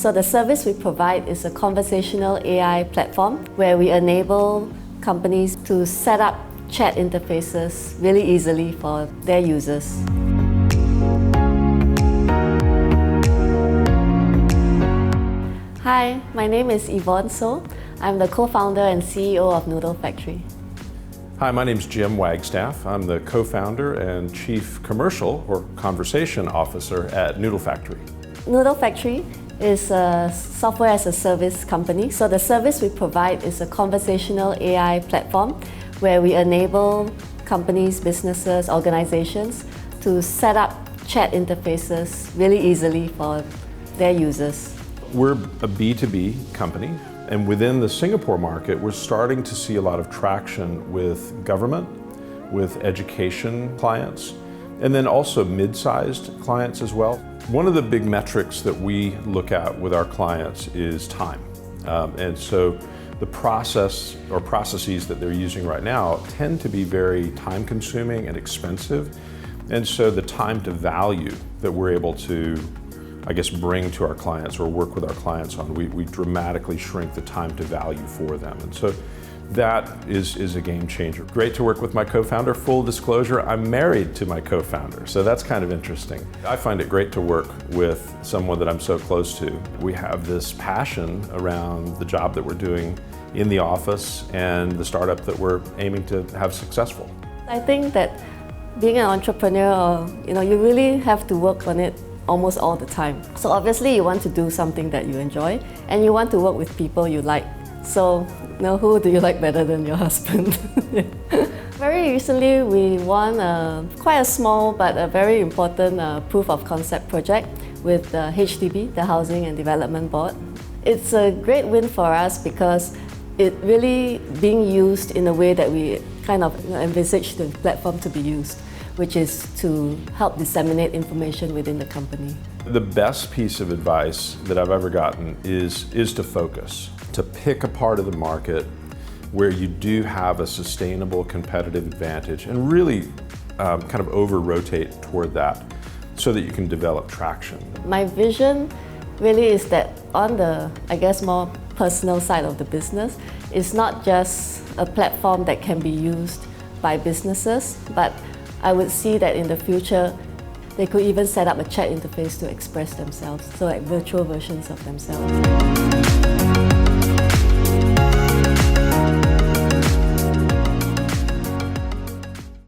So the service we provide is a conversational AI platform where we enable companies to set up chat interfaces really easily for their users. Hi, my name is Yvonne Jim. I'm the co-founder and CEO of Noodle Factory. Hi, my name is Jim Wagstaff. I'm the co-founder and chief commercial or conversation officer at Noodle Factory. Noodle Factory is a software as a service company. So the service we provide is a conversational AI platform where we enable companies, businesses, organizations to set up chat interfaces really easily for their users. We're a B2B company, and within the Singapore market, we're starting to see a lot of traction with government, with education clients, and then also mid-sized clients as well. One of the big metrics that we look at with our clients is time. And so the process or processes that they're using right now tend to be very time-consuming and expensive. And so the time to value that we're able to bring to our clients or work with our clients on, we dramatically shrink the time to value for them. And so that is a game changer. Great to work with my co-founder. Full disclosure, I'm married to my co-founder, so that's kind of interesting. I find it great to work with someone that I'm so close to. We have this passion around the job that we're doing in the office and the startup that we're aiming to have successful. I think that being an entrepreneur, you really have to work on it almost all the time. So obviously you want to do something that you enjoy and you want to work with people you like. So who do you like better than your husband? Very recently we won quite a small but a very important proof of concept project with HDB, the Housing and Development Board. It's a great win for us because it really being used in a way that we kind of envisage the platform to be used, which is to help disseminate information within the company. The best piece of advice that I've ever gotten is to focus, to pick a part of the market where you do have a sustainable competitive advantage and really kind of over-rotate toward that so that you can develop traction. My vision really is that on the, more personal side of the business, it's not just a platform that can be used by businesses, but I would see that in the future, they could even set up a chat interface to express themselves, so like virtual versions of themselves.